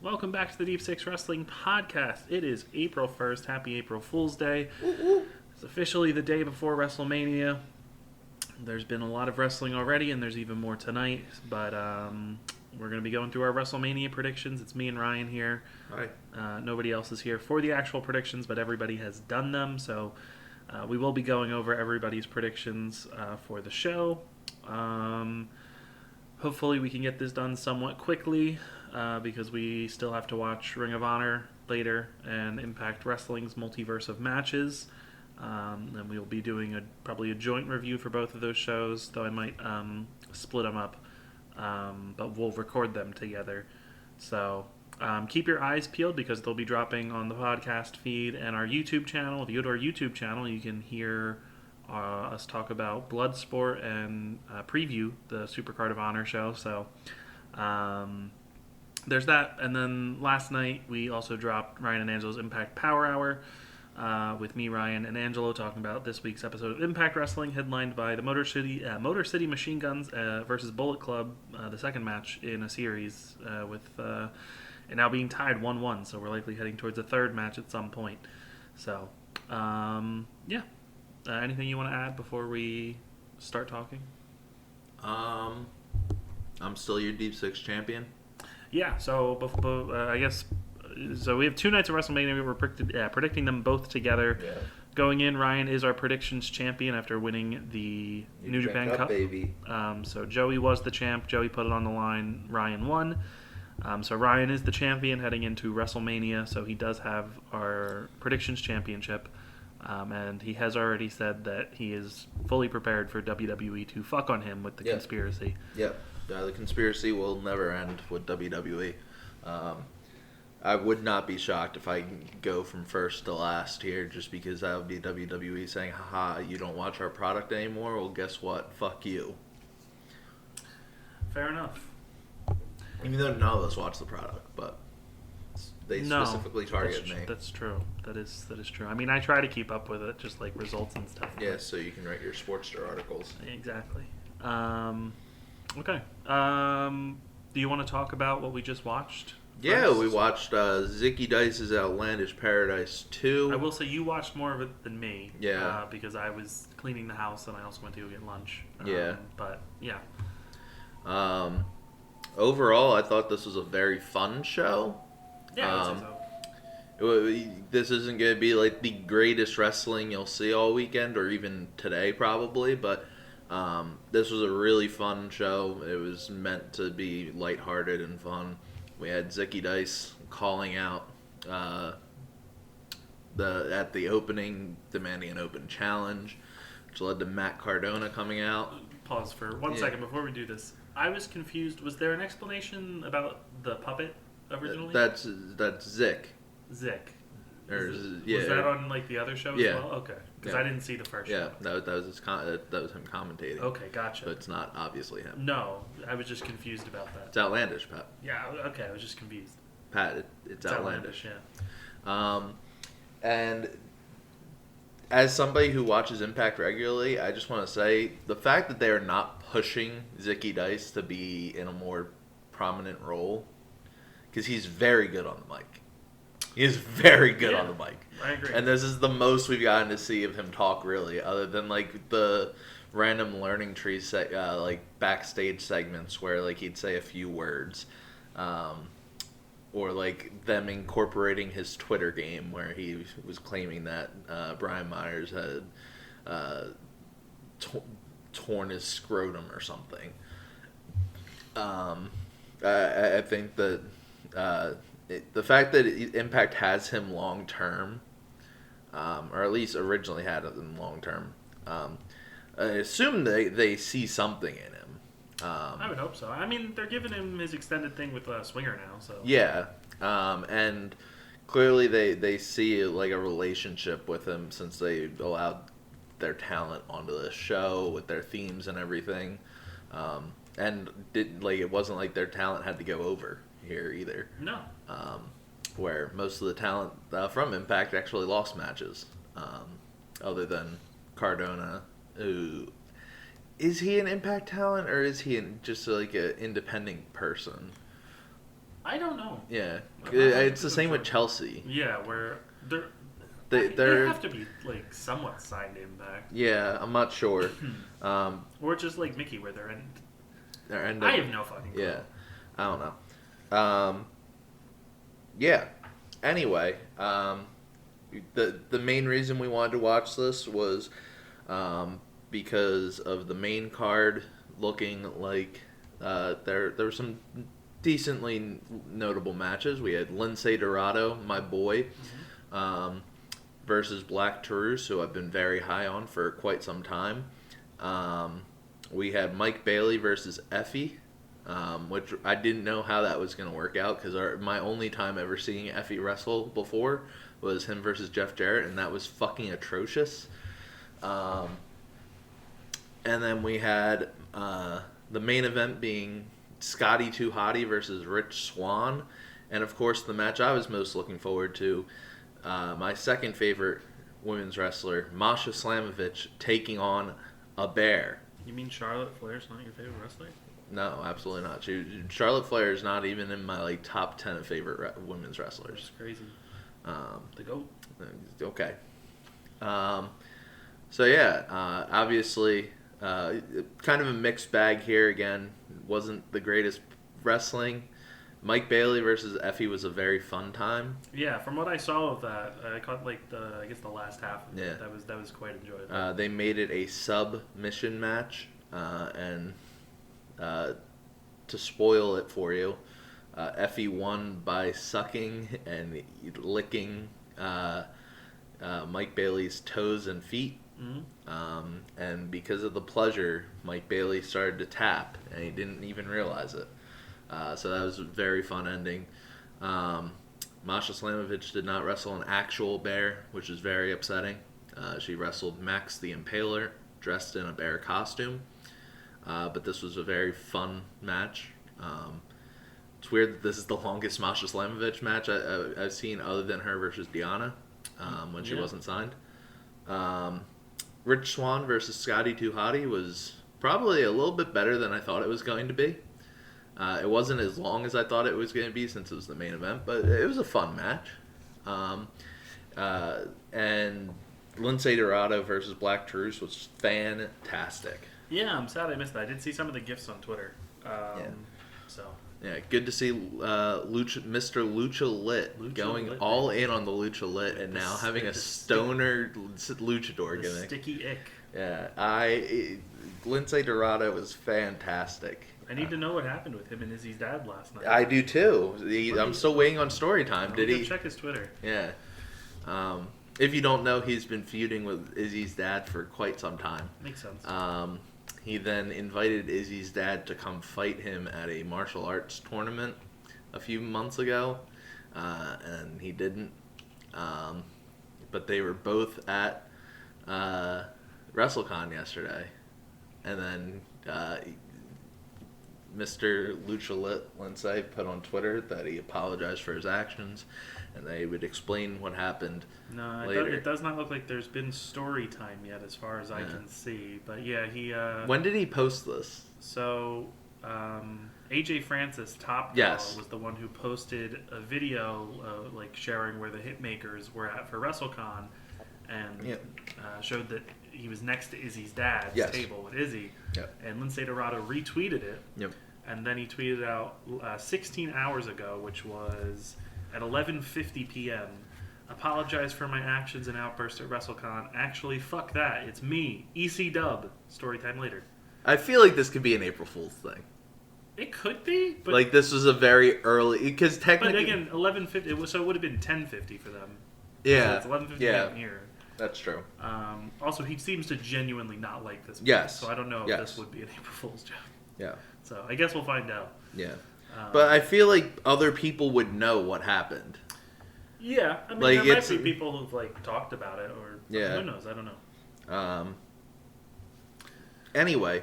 Welcome back to the Deep Six Wrestling Podcast. It is April 1st. Happy April Fool's Day. It's officially the day before Wrestlemania. There's been a lot of wrestling already, and there's even more tonight. But we're going to be going through our WrestleMania predictions. It's me and Ryan here. Hi. Nobody else is here for the actual predictions, but everybody has done them. So we will be going over everybody's predictions for the show. Hopefully we can get this done somewhat quickly because we still have to watch Ring of Honor later and Impact Wrestling's Multiverse of Matches. And we'll be doing probably a joint review for both of those shows, though I might split them up. But we'll record them together. So keep your eyes peeled because they'll be dropping on the podcast feed and our YouTube channel. If you go to our YouTube channel, you can hear us talk about Bloodsport and preview the Supercard of Honor show. So there's that. And then last night we also dropped Ryan and Angelo's Impact Power Hour with me, Ryan, and Angelo talking about this week's episode of Impact Wrestling, headlined by the Motor City Machine Guns versus Bullet Club, the second match in a series with it now being tied 1-1. So we're likely heading towards a third match at some point. So yeah. Anything you want to add before we start talking? I'm still your Deep Six champion. Yeah, so I guess so. We have 2 nights of WrestleMania. We're predicting them both together. Yeah. Going in, Ryan is our predictions champion after winning the New Japan Cup. Baby. So Joey was the champ. Joey put it on the line. Ryan won. So Ryan is the champion heading into WrestleMania. So he does have our predictions championship. And he has already said that he is fully prepared for WWE to fuck on him with the conspiracy. Yep. The conspiracy will never end with WWE. I would not be shocked if I go from first to last here just because that would be WWE saying, haha, you don't watch our product anymore? Well, guess what? Fuck you. Fair enough. Even though none of us watch the product, but they specifically target me. That's true. That is true. I mean, I try to keep up with it, just like results and stuff. Yeah, so you can write your Sportster articles. Exactly. Okay. Do you want to talk about what we just watched? Yeah, first? we watched Zicky Dice's Outlandish Paradise 2. I will say you watched more of it than me. Yeah. Because I was cleaning the house and I also went to go get lunch. Yeah. But, yeah. Overall, I thought this was a very fun show. Yeah, I would say so. This isn't going to be like the greatest wrestling you'll see all weekend or even today probably, but this was a really fun show. It was meant to be lighthearted and fun. We had Zicky Dice calling out at the opening, demanding an open challenge, which led to Matt Cardona coming out. Pause for 1 second before we do this. I was confused. Was there an explanation about the puppet originally? That's Zick. Zick. Was that on like the other show as well? Okay, because I didn't see the first show. Yeah, that was him commentating. Okay, gotcha. But it's not obviously him. No, I was just confused about that. It's outlandish, Pat. Yeah, okay, I was just confused. Pat, it's outlandish. Yeah. And as somebody who watches Impact regularly, I just want to say the fact that they are not pushing Zicky Dice to be in a more prominent role, because he's very good on the mic. He is very good on the mic. I agree. And this is the most we've gotten to see of him talk, really, other than like the random learning tree like backstage segments where like he'd say a few words, or like them incorporating his Twitter game where he was claiming that Brian Myers had torn his scrotum or something. I think that the fact that Impact has him long term, or at least originally had him long term, I assume they see something in him. I would hope so. I mean, they're giving him his extended thing with Swinger now, so yeah, and clearly they see like a relationship with him since they allowed their talent onto the show with their themes and everything, and it wasn't like their talent had to go over here either. No. Where most of the talent from Impact actually lost matches, other than Cardona, who is he an Impact talent or is he just like an independent person? I I don't know. Yeah, it's the same with Chelsea. Yeah, where They have to be like somewhat signed to Impact. Yeah, I'm not sure. Or just like Mickey, where they're in. I have no fucking clue. Yeah, I don't know. Yeah. Anyway, the main reason we wanted to watch this was because of the main card looking like there were some decently notable matches. We had Lince Dorado, my boy, versus Black Tarus, who I've been very high on for quite some time. We had Mike Bailey versus Effy, which I didn't know how that was going to work out because my only time ever seeing Effy wrestle before was him versus Jeff Jarrett, and that was fucking atrocious. And then we had the main event being Scotty Hotty versus Rich Swann, and of course the match I was most looking forward to, my second favorite women's wrestler, Masha Slamovich, taking on a bear. You mean Charlotte Flair's not your favorite wrestler? No, absolutely not. Charlotte Flair is not even in my top 10 of favorite women's wrestlers. That's crazy. The GOAT. Okay. So yeah, obviously, kind of a mixed bag here again. Wasn't the greatest wrestling. Mike Bailey versus Effy was a very fun time. Yeah, from what I saw of that, I caught like the last half of it. That was quite enjoyable. They made it a submission match, and to spoil it for you, Effy won by sucking and licking Mike Bailey's toes and feet. Mm-hmm. And because of the pleasure, Mike Bailey started to tap, and he didn't even realize it. So that was a very fun ending. Masha Slamovich did not wrestle an actual bear, which is very upsetting. She wrestled Max the Impaler, dressed in a bear costume. But this was a very fun match. It's weird that this is the longest Masha Slamovich match I've seen other than her versus Deanna when she wasn't signed. Rich Swann versus Scotty Hotty was probably a little bit better than I thought it was going to be. It wasn't as long as I thought it was going to be since it was the main event, but it was a fun match. And Lince Dorado versus Black Tarus was fantastic. Yeah, I'm sad I missed that. I did see some of the GIFs on Twitter. So yeah, good to see Mr. Lucha Lit going Lit, all in on the Lucha Lit and now having a stoner luchador gimmick. Sticky ick. Yeah, Lince Dorado was fantastic. I need to know what happened with him and Izzy's dad last night. I do too. I'm still waiting on story time. Did he? Check his Twitter. Yeah. If you don't know, he's been feuding with Izzy's dad for quite some time. Makes sense. He then invited Izzy's dad to come fight him at a martial arts tournament a few months ago, and he didn't. But they were both at WrestleCon yesterday, and then Mr. Lucha Lit Lince put on Twitter that he apologized for his actions, and they would explain what happened later. It does not look like there's been story time yet, as far as I can see. But yeah, he. When did he post this? So, AJ Francis, Top Girl, was the one who posted a video, like sharing where the Hitmakers were at for WrestleCon, and showed that he was next to Izzy's dad's table with Izzy. Yep. And Lince Dorado retweeted it. Yep. And then he tweeted out 16 hours ago, which was at 11:50 p.m. Apologize for my actions and outburst at WrestleCon. Actually, fuck that. It's me, EC Dub. Story time later. I feel like this could be an April Fool's thing. It could be, but like this was a very early because technically. But again, 11:50. So it would have been 10:50 for them. Yeah. So it's 11:50 p.m. here. That's true. Also, he seems to genuinely not like this. Yes. So I don't know if this would be an April Fool's joke. Yeah. So I guess we'll find out. Yeah. But I feel like other people would know what happened. Yeah. I mean, like, there might be people who've like talked about it, or who knows? I don't know. Anyway,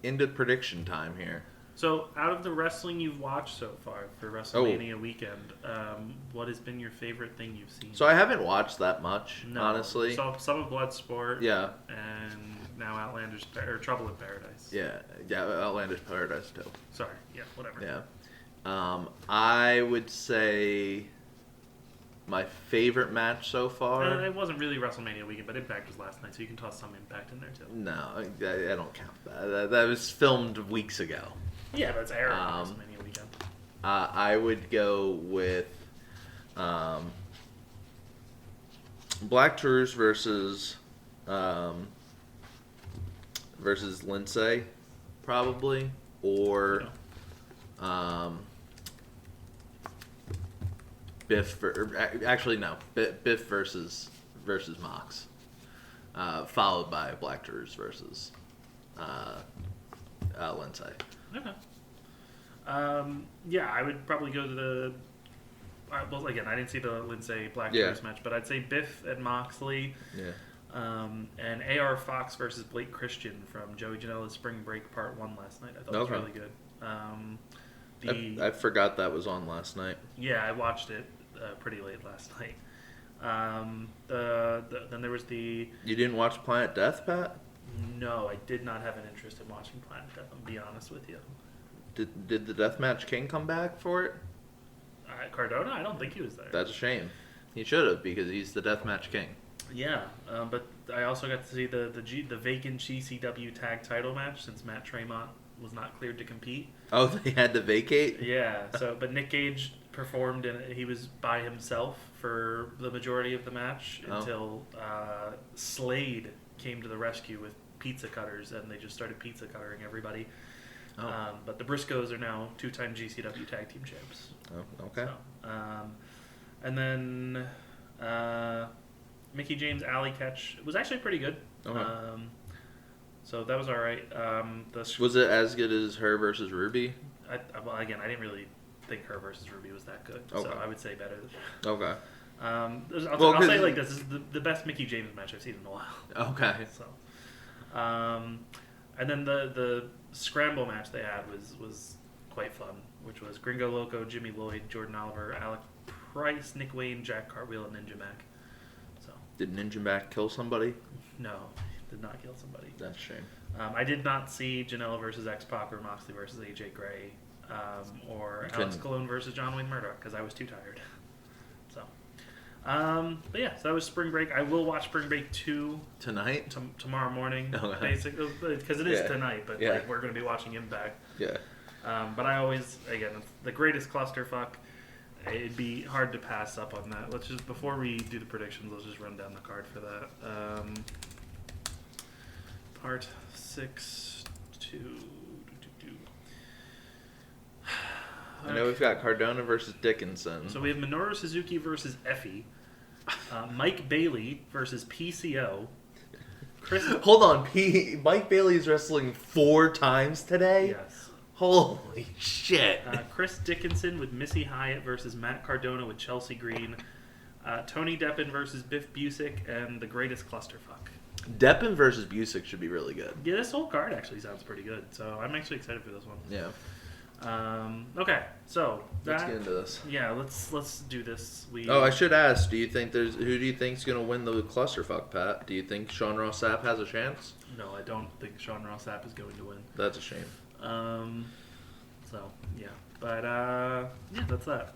into prediction time here. So, out of the wrestling you've watched so far for WrestleMania weekend, what has been your favorite thing you've seen? So I haven't watched that much, honestly. So some of Bloodsport. Yeah. And now Trouble in Paradise. Yeah, Outlandish Paradise too. Sorry, yeah, whatever. Yeah. I would say my favorite match so far. It wasn't really WrestleMania weekend, but Impact was last night, so you can toss some Impact in there too. No, I don't count that. That was filmed weeks ago. Yeah, but it's airing on WrestleMania weekend. I would go with Black Tarus versus Lince, probably, or Biff. Actually, no, Biff versus Mox, followed by Black Tarus versus Lince. Okay. Yeah, I would probably go to the. Well, again, I didn't see the Lince Black Tarus match, but I'd say Biff and Moxley. Yeah. And AR Fox versus Blake Christian from Joey Janela's Spring Break Part 1 last night. I thought it was really good. I forgot that was on last night. Yeah, I watched it pretty late last night. Then there was the... You didn't watch Planet Death, Pat? No, I did not have an interest in watching Planet Death, I'll be honest with you. Did the Deathmatch King come back for it? Cardona? I don't think he was there. That's a shame. He should have, because he's the Deathmatch King. Yeah, but I also got to see the vacant GCW tag title match since Matt Tremont was not cleared to compete. Oh, they had to vacate? Yeah, but Nick Gage performed, and he was by himself for the majority of the match until Slade came to the rescue with pizza cutters, and they just started pizza cuttering everybody. But the Briscoes are now 2-time GCW tag team champs. Oh, okay. So, and then Mickie James' alley catch was actually pretty good. Okay. So that was all right. Was it as good as her versus Ruby? Well, again, I didn't really think her versus Ruby was that good. Okay. So I would say better. Okay. I'll say it like this is the best Mickie James match I've seen in a while. Okay. So, and then the scramble match they had was quite fun, which was Gringo Loco, Jimmy Lloyd, Jordan Oliver, Alec Price, Nick Wayne, Jack Cartwheel, and Ninja Mac. So did Ninja Mac kill somebody? No, he did not kill somebody. That's a shame. I did not see Janela versus X-Pac or Moxley versus AJ Gray, or Alex Colon versus John Wayne Murdoch because I was too tired. So, but yeah, so that was Spring Break. I will watch Spring Break 2 tonight, tomorrow morning, okay. basically, because it is tonight. But like, we're going to be watching Impact. Yeah. But I always, again, it's the greatest clusterfuck. It'd be hard to pass up on that. Let's just, before we do the predictions, let's just run down the card for that. Part 6 to... I know we've got Cardona versus Dickinson. So we have Minoru Suzuki versus Effy. Mike Bailey versus PCO. Hold on, Mike Bailey's wrestling 4 times today? Yes. Holy shit. Chris Dickinson with Missy Hyatt versus Matt Cardona with Chelsea Green. Tony Deppen versus Biff Busick, and the greatest clusterfuck. Deppen versus Busick should be really good. Yeah, this whole card actually sounds pretty good, so I'm actually excited for this one. Yeah. Okay, so let's get into this. Yeah, let's do this. I should ask. Who do you think's gonna win the clusterfuck, Pat? Do you think Sean Ross Sapp has a chance? No, I don't think Sean Ross Sapp is going to win. That's a shame. So yeah, but yeah, that's that.